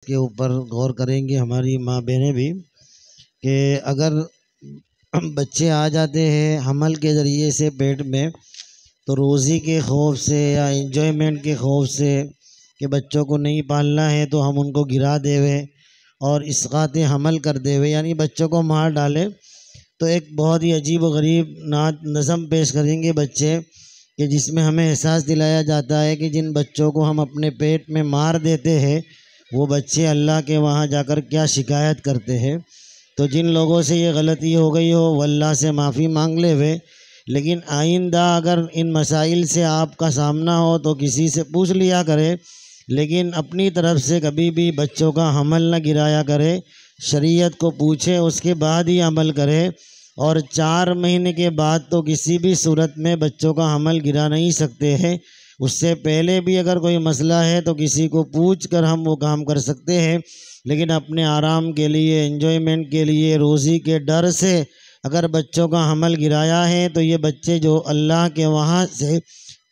के ऊपर गौर करेंगे हमारी माँ बहनें भी कि अगर बच्चे आ जाते हैं हमल के ज़रिए से पेट में, तो रोज़ी के खौफ से या एंजॉयमेंट के खौफ से कि बच्चों को नहीं पालना है तो हम उनको गिरा देवे और इसक़ात हमल कर देवे, यानी बच्चों को मार डाले। तो एक बहुत ही अजीब व गरीब नज़म पेश करेंगे बच्चे कि जिसमें हमें एहसास दिलाया जाता है कि जिन बच्चों को हम अपने पेट में मार देते हैं वो बच्चे अल्लाह के वहाँ जाकर क्या शिकायत करते हैं। तो जिन लोगों से ये गलती हो गई हो वो अल्लाह से माफ़ी मांग ले वे, लेकिन आइंदा अगर इन मसाइल से आपका सामना हो तो किसी से पूछ लिया करे, लेकिन अपनी तरफ से कभी भी बच्चों का हमल न गिराया करे। शरीयत को पूछे उसके बाद ही अमल करे, और 4 महीने के बाद तो किसी भी सूरत में बच्चों का हमल गिरा नहीं सकते हैं। उससे पहले भी अगर कोई मसला है तो किसी को पूछ कर हम वो काम कर सकते हैं, लेकिन अपने आराम के लिए, एंजॉयमेंट के लिए, रोज़ी के डर से अगर बच्चों का हमल गिराया है तो ये बच्चे जो अल्लाह के वहाँ से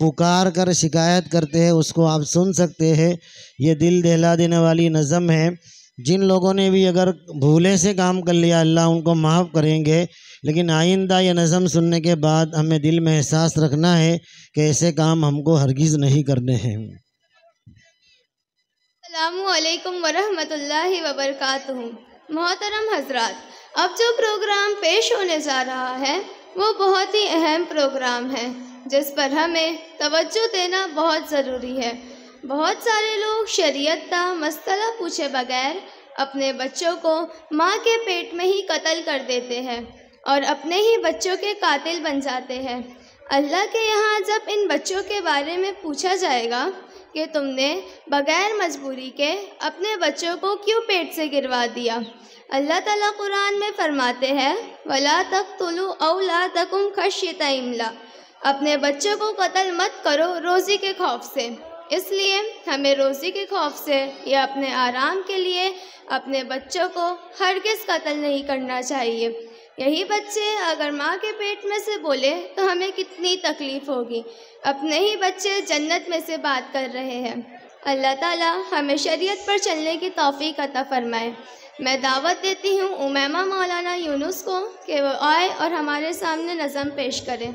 पुकार कर शिकायत करते हैं उसको आप सुन सकते हैं। ये दिल दहला देने वाली नज़म है। जिन लोगों ने भी अगर भूले से काम कर लिया अल्लाह उनको माफ़ करेंगे, लेकिन आइंदा ये नज़म सुनने के बाद हमें दिल में एहसास रखना है कि ऐसे काम हमको हरगिज़ नहीं करने हैं। अस्सलामुअलैकुम वरहमतुल्लाहि वबरकातुहू। मोहतरम हजरात, अब जो प्रोग्राम पेश होने जा रहा है वो बहुत ही अहम प्रोग्राम है जिस पर हमें तवज्जो देना बहुत ज़रूरी है। बहुत सारे लोग शरीयत का मसला पूछे बगैर अपने बच्चों को माँ के पेट में ही कत्ल कर देते हैं और अपने ही बच्चों के कातिल बन जाते हैं। अल्लाह के यहाँ जब इन बच्चों के बारे में पूछा जाएगा कि तुमने बगैर मजबूरी के अपने बच्चों को क्यों पेट से गिरवा दिया, अल्लाह ताला कुरान में फरमाते हैं वला तक़तुलू औलादकुम खश्यता इमला, अपने बच्चों को कत्ल मत करो रोज़ी के खौफ से। इसलिए हमें रोज़ी के खौफ से या अपने आराम के लिए अपने बच्चों को हरगिज़ कत्ल नहीं करना चाहिए। यही बच्चे अगर माँ के पेट में से बोले तो हमें कितनी तकलीफ़ होगी। अपने ही बच्चे जन्नत में से बात कर रहे हैं। अल्लाह ताला हमें शरीयत पर चलने की तौफ़ीक़ अता फ़रमाए। मैं दावत देती हूँ उमैमा मौलाना यूनुस को कि वो आए और हमारे सामने नज़म पेश करें।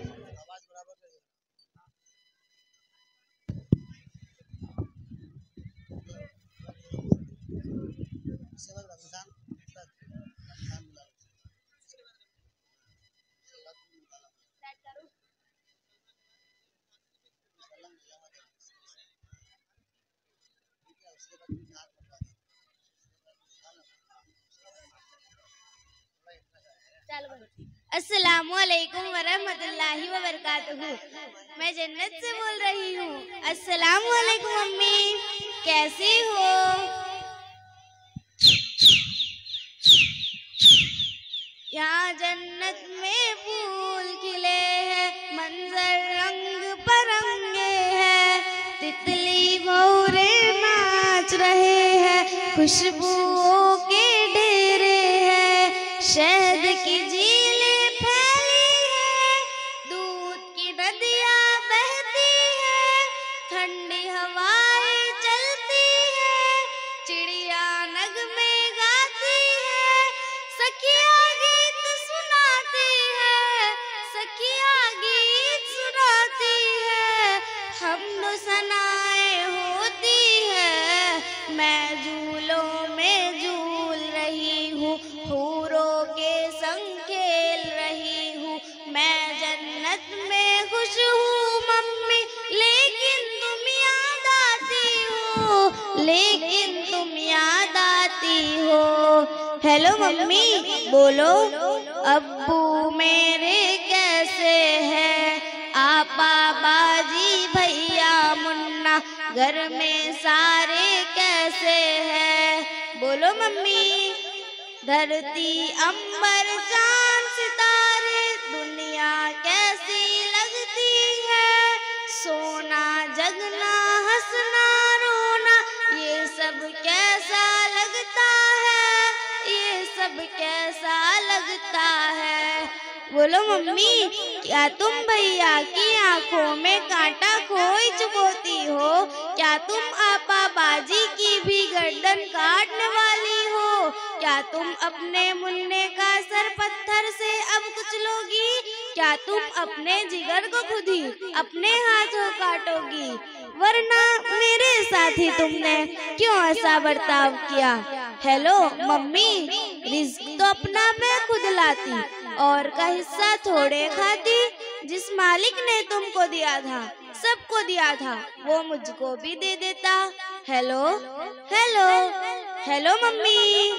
अस्सलामुअलैकुम वरहमतुल्लाहि वबरकातुहू। मैं जन्नत से बोल रही हूँ। अस्सलामुअलैकुम मम्मी, कैसी हो? यहाँ जन्नत में फूल खिले हैं, मंजर रंग बिरंगे हैं, तितली भौरे नाच रहे हैं, खुशबुओं के डेरे हैं, शहद की झीलें फैली हैं, दूध की नदियाँ बहती हैं, ठंडी हवाएं चलती हैं, चिड़िया नगमे गाती हैं, सखिया गीत सुनाती है, सखिया गीत सुनाती है, हमदो सनाए होती है, मैं झूलों में झूल रही हूँ, हूरों के संग खेल रही हूँ, मैं जन्नत में खुश हूँ मम्मी, लेकिन तुम याद आती हो, लेकिन तुम याद आती हो। हेलो मम्मी, बोलो अब्बू मेरे कैसे हैं, आपा बाजी भैया मुन्ना घर में सारे कैसे हैं, बोलो मम्मी। धरती अंबर चांद सितारे दुनिया कैसी लगती है, सोना जगना हंसना रोना ये सब कैसा लगता है, ये सब कैसा लगता है। बोलो मम्मी, क्या तुम भैया की आंखों में कांटा खोई चुभोती हो, क्या तुम आपा बाजी की भी गर्दन काटने वाली हो? क्या तुम अपने मुन्ने का सर पत्थर से अब कुचलोगी? क्या तुम अपने जिगर को खुद ही अपने हाथों काटोगी? वरना मेरे साथ ही तुमने क्यों ऐसा बर्ताव किया? हेलो मम्मी, रिस्क तो अपना मैं खुद लाती और का हिस्सा थोड़े खाती। जिस मालिक ने तुमको दिया था, सबको दिया था, वो मुझको भी दे देता। हेलो हेलो हेलो मम्मी,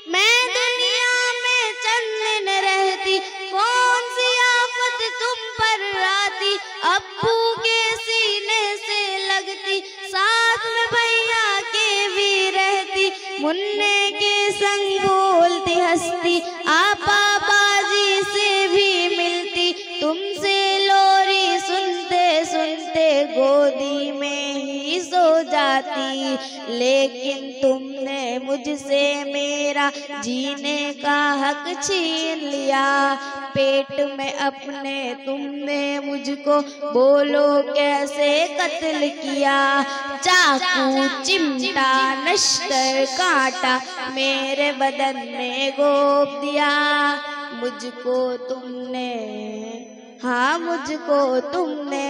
मैं दुनिया में चंद दिन रहती, कौन सी आफत तुम पर आती? अब्बू के सीने से लगती, साथ में भैया के भी रहती, मुन्ने के संग बोलती हंसती, आपा बाजी से भी मिलती, तुमसे लोरी सुनते सुनते गोदी में ही सो जाती। लेकिन तुमने मुझसे मेरा जीने का हक छीन लिया। पेट में अपने तुमने मुझको बोलो कैसे कत्ल किया? चाकू, चिमटा, नश्तर, कांटा मेरे बदन में गोप दिया। मुझको तुमने, हाँ मुझको तुमने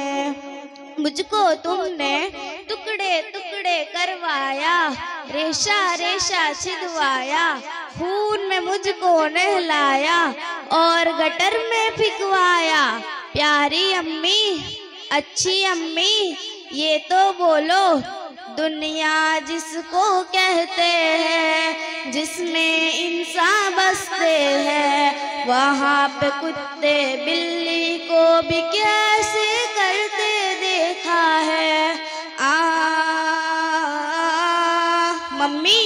टुकड़े टुकड़े करवाया, रेशा रेशा छिदवाया, खून में मुझको नहलाया और गटर में फिकवाया। प्यारी अम्मी, अच्छी अम्मी, ये तो बोलो, दुनिया जिसको कहते हैं, जिसमें इंसान बसते हैं, वहाँ पे कुत्ते बिल्ली को भी कैसे करते देखा है। मम्मी,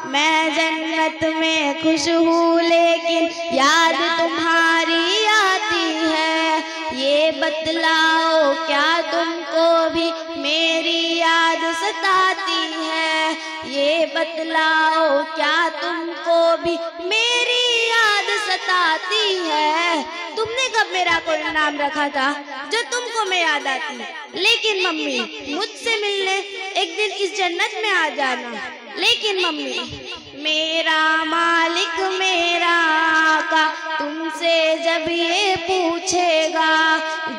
मैं जन्नत में खुश हूँ लेकिन याद तुम्हारी आती है। ये बतलाओ क्या तुमको भी मेरी याद सताती है? ये बतलाओ क्या तुमको भी मेरी याद सताती है? तुमने कब मेरा कोई नाम रखा था जो तुमको मैं याद आती? लेकिन मम्मी, मुझसे मिलने एक दिन इस जन्नत में आ जाना। लेकिन मम्मी, मेरा मालिक, मेरा आका तुमसे जब ये पूछेगा,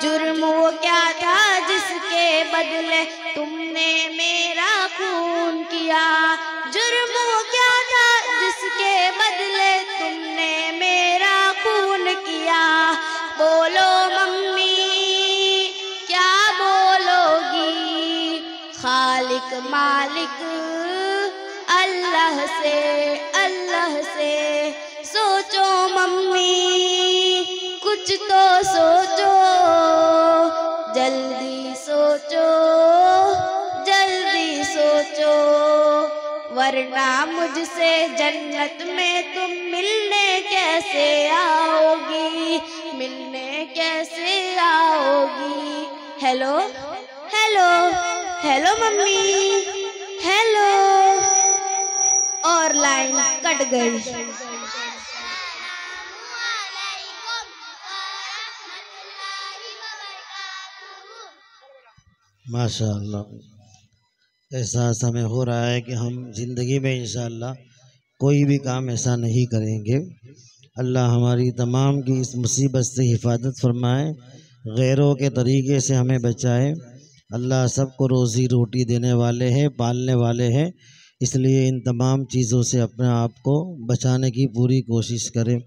जुर्म वो क्या था जिसके बदले तुमने मेरा खून किया? जुर्म वो क्या था जिसके बदले तुमने मेरा खून किया? बोलो मम्मी, क्या बोलोगी? खालिक मालिक अल्लाह से सोचो मम्मी, कुछ तो सोचो, जल्दी सोचो, जल्दी सोचो, वरना मुझसे जन्नत में तुम मिलने कैसे आओगी? मिलने कैसे आओगी? Hello hello hello mummy, hello. और लाइन कट गई। माशाअल्लाह, एहसास हमें हो रहा है कि हम ज़िंदगी में इंशाअल्लाह कोई भी काम ऐसा नहीं करेंगे। अल्लाह हमारी तमाम की इस मुसीबत से हिफाजत फरमाए, गैरों के तरीके से हमें बचाए। अल्लाह सबको रोज़ी रोटी देने वाले हैं, पालने वाले हैं, इसलिए इन तमाम चीज़ों से अपने आप को बचाने की पूरी कोशिश करें।